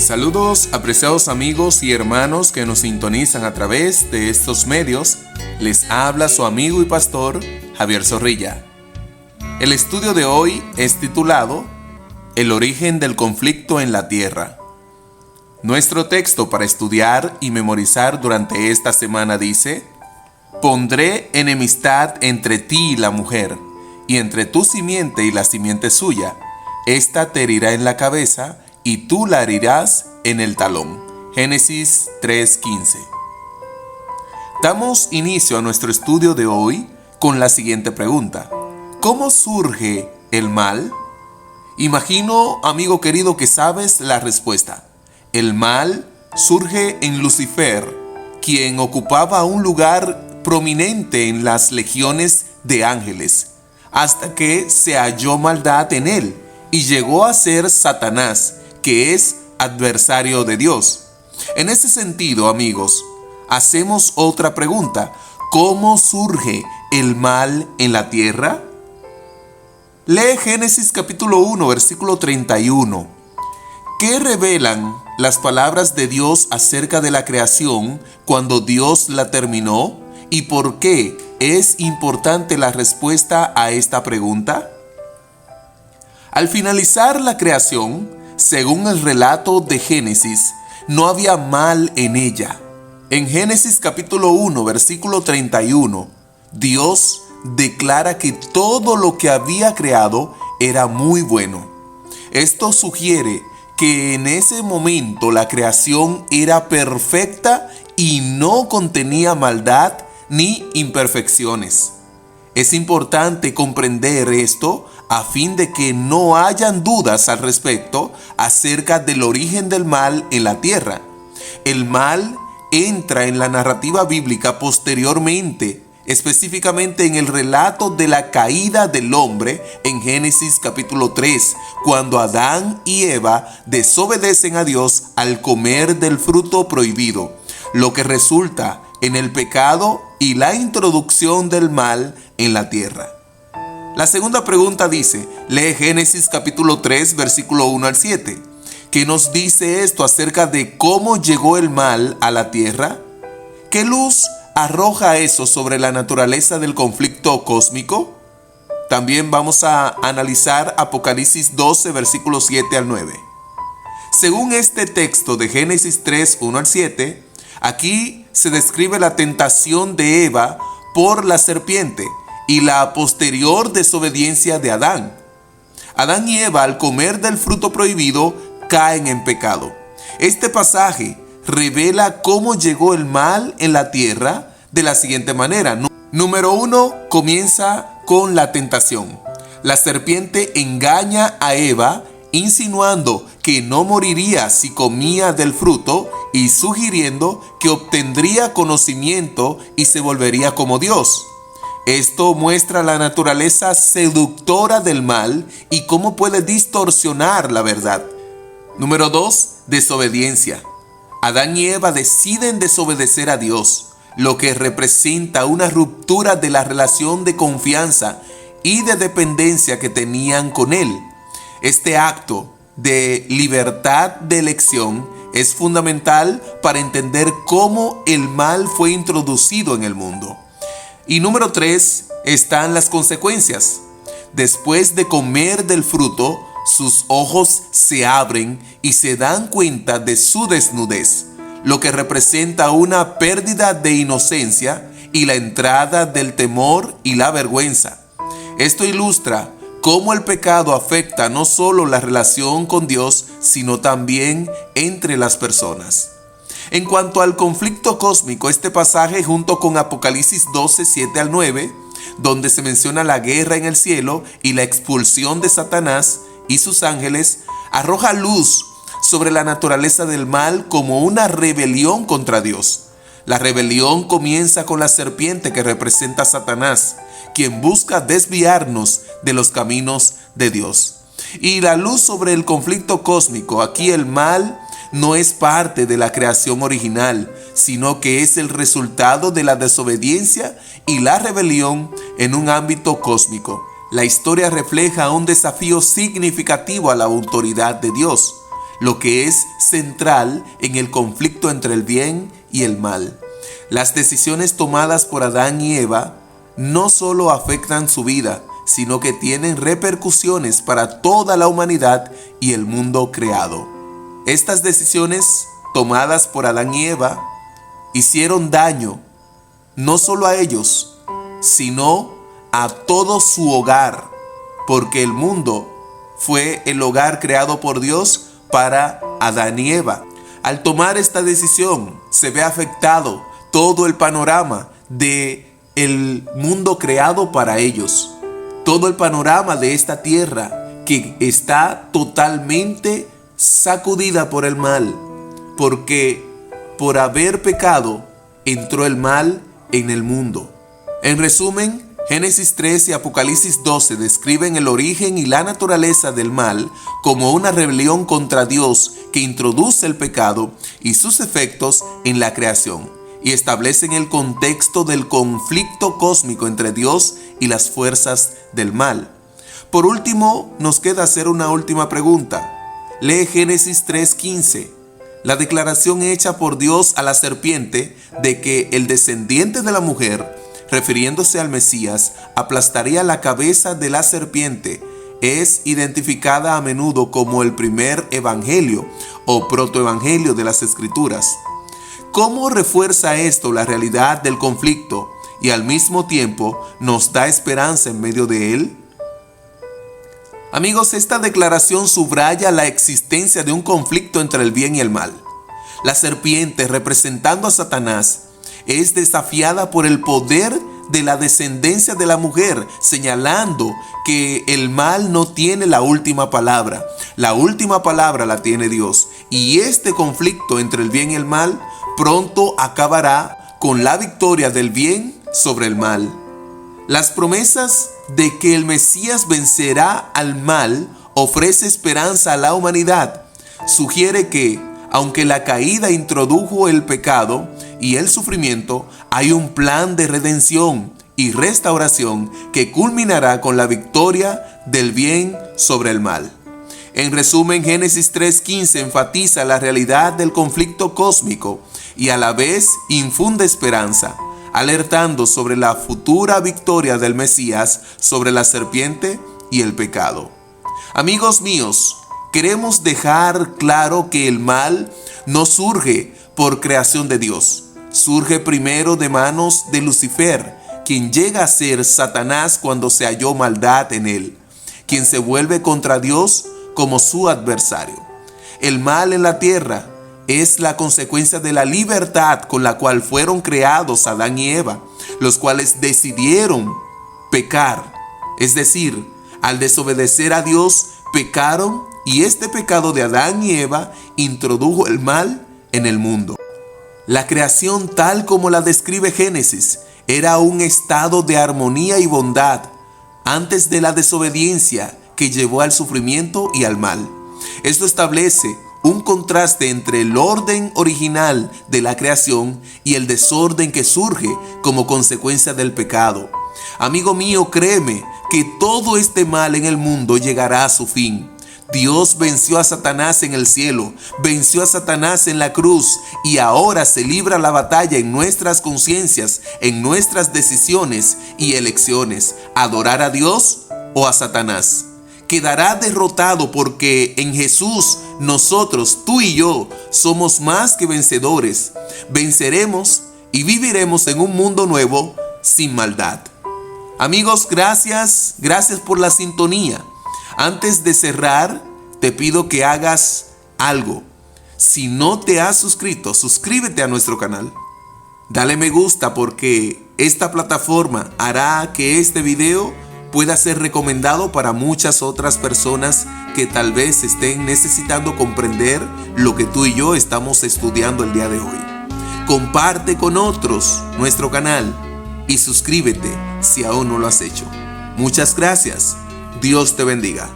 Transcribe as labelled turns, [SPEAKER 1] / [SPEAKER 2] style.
[SPEAKER 1] Saludos, apreciados amigos y hermanos que nos sintonizan a través de estos medios. Les habla su amigo y pastor Javier Zorrilla. El estudio de hoy es titulado El origen del conflicto en la tierra. Nuestro texto para estudiar y memorizar durante esta semana dice: Pondré enemistad entre ti y la mujer, y entre tu simiente y la simiente suya. Esta te herirá en la cabeza, y tú la herirás en el talón. Génesis 3:15. Damos inicio a nuestro estudio de hoy con la siguiente pregunta: ¿cómo surge el mal? Imagino, amigo querido, que sabes la respuesta. El mal surge en Lucifer, quien ocupaba un lugar prominente en las legiones de ángeles, hasta que se halló maldad en él y llegó a ser Satanás, que es adversario de Dios. En ese sentido, amigos, hacemos otra pregunta: ¿cómo surge el mal en la tierra? Lee Génesis capítulo 1, versículo 31. ¿Qué revelan las palabras de Dios acerca de la creación cuando Dios la terminó? ¿Y por qué es importante la respuesta a esta pregunta? Al finalizar la creación, según el relato de Génesis, no había mal en ella. En Génesis capítulo 1, versículo 31, Dios declara que todo lo que había creado era muy bueno. Esto sugiere que en ese momento la creación era perfecta y no contenía maldad ni imperfecciones. Es importante comprender esto a fin de que no hayan dudas al respecto acerca del origen del mal en la tierra. El mal entra en la narrativa bíblica posteriormente, específicamente en el relato de la caída del hombre en Génesis capítulo 3, cuando Adán y Eva desobedecen a Dios al comer del fruto prohibido, lo que resulta en el pecado y la introducción del mal en la tierra. La segunda pregunta dice, lee Génesis capítulo 3, versículo 1 al 7. ¿Qué nos dice esto acerca de cómo llegó el mal a la tierra? ¿Qué luz arroja eso sobre la naturaleza del conflicto cósmico? También vamos a analizar Apocalipsis 12, versículos 7 al 9. Según este texto de Génesis 3, 1 al 7, aquí se describe la tentación de Eva por la serpiente y la posterior desobediencia de Adán. Adán y Eva, al comer del fruto prohibido, caen en pecado. Este pasaje revela cómo llegó el mal en la tierra de la siguiente manera. Número 1, comienza con la tentación. La serpiente engaña a Eva, insinuando que no moriría si comía del fruto y sugiriendo que obtendría conocimiento y se volvería como Dios. Esto muestra la naturaleza seductora del mal y cómo puede distorsionar la verdad. Número 2, desobediencia. Adán y Eva deciden desobedecer a Dios, lo que representa una ruptura de la relación de confianza y de dependencia que tenían con Él. Este acto de libertad de elección es fundamental para entender cómo el mal fue introducido en el mundo. Y número 3, están las consecuencias. Después de comer del fruto, sus ojos se abren y se dan cuenta de su desnudez, lo que representa una pérdida de inocencia y la entrada del temor y la vergüenza. Esto ilustra cómo el pecado afecta no solo la relación con Dios, sino también entre las personas. En cuanto al conflicto cósmico, este pasaje junto con Apocalipsis 12, 7 al 9, donde se menciona la guerra en el cielo y la expulsión de Satanás y sus ángeles, arroja luz sobre la naturaleza del mal como una rebelión contra Dios. La rebelión comienza con la serpiente que representa a Satanás, quien busca desviarnos de los caminos de Dios. Y la luz sobre el conflicto cósmico, aquí el mal no es parte de la creación original, sino que es el resultado de la desobediencia y la rebelión en un ámbito cósmico. La historia refleja un desafío significativo a la autoridad de Dios. lo que es central en el conflicto entre el bien y el mal. Las decisiones tomadas por Adán y Eva no solo afectan su vida, sino que tienen repercusiones para toda la humanidad y el mundo creado. Estas decisiones tomadas por Adán y Eva hicieron daño no solo a ellos, sino a todo su hogar, porque el mundo fue el hogar creado por Dios para Adán y Eva. Al tomar esta decisión, se ve afectado todo el panorama de el mundo creado para ellos. Todo el panorama de esta tierra que está totalmente sacudida por el mal, porque por haber pecado entró el mal en el mundo. En resumen, Génesis 3 y Apocalipsis 12 describen el origen y la naturaleza del mal como una rebelión contra Dios que introduce el pecado y sus efectos en la creación, y establecen el contexto del conflicto cósmico entre Dios y las fuerzas del mal. Por último, nos queda hacer una última pregunta. Lee Génesis 3:15, la declaración hecha por Dios a la serpiente de que el descendiente de la mujer, refiriéndose al Mesías, aplastaría la cabeza de la serpiente, es identificada a menudo como el primer evangelio o protoevangelio de las Escrituras. ¿Cómo refuerza esto la realidad del conflicto y al mismo tiempo nos da esperanza en medio de él? Amigos, esta declaración subraya la existencia de un conflicto entre el bien y el mal. La serpiente, representando a Satanás, es desafiada por el poder de la descendencia de la mujer, señalando que el mal no tiene la última palabra. La última palabra la tiene Dios. Y este conflicto entre el bien y el mal pronto acabará con la victoria del bien sobre el mal. Las promesas de que el Mesías vencerá al mal ofrece esperanza a la humanidad. Sugiere que, aunque la caída introdujo el pecado y el sufrimiento, hay un plan de redención y restauración que culminará con la victoria del bien sobre el mal. En resumen, Génesis 3:15 enfatiza la realidad del conflicto cósmico y a la vez infunde esperanza, alertando sobre la futura victoria del Mesías sobre la serpiente y el pecado. Amigos míos, queremos dejar claro que el mal no surge por creación de Dios. Surge primero de manos de Lucifer, quien llega a ser Satanás cuando se halló maldad en él, quien se vuelve contra Dios como su adversario. El mal en la tierra es la consecuencia de la libertad con la cual fueron creados Adán y Eva, los cuales decidieron pecar. Es decir, al desobedecer a Dios, pecaron, y este pecado de Adán y Eva introdujo el mal en el mundo. La creación, tal como la describe Génesis, era un estado de armonía y bondad antes de la desobediencia que llevó al sufrimiento y al mal. Esto establece un contraste entre el orden original de la creación y el desorden que surge como consecuencia del pecado. Amigo mío, créeme que todo este mal en el mundo llegará a su fin. Dios venció a Satanás en el cielo, venció a Satanás en la cruz, y ahora se libra la batalla en nuestras conciencias, en nuestras decisiones y elecciones: adorar a Dios o a Satanás. Quedará derrotado porque en Jesús nosotros, tú y yo, somos más que vencedores. Venceremos y viviremos en un mundo nuevo sin maldad. Amigos, gracias por la sintonía. Antes de cerrar, te pido que hagas algo. Si no te has suscrito, suscríbete a nuestro canal. Dale me gusta porque esta plataforma hará que este video pueda ser recomendado para muchas otras personas que tal vez estén necesitando comprender lo que tú y yo estamos estudiando el día de hoy. Comparte con otros nuestro canal y suscríbete si aún no lo has hecho. Muchas gracias. Dios te bendiga.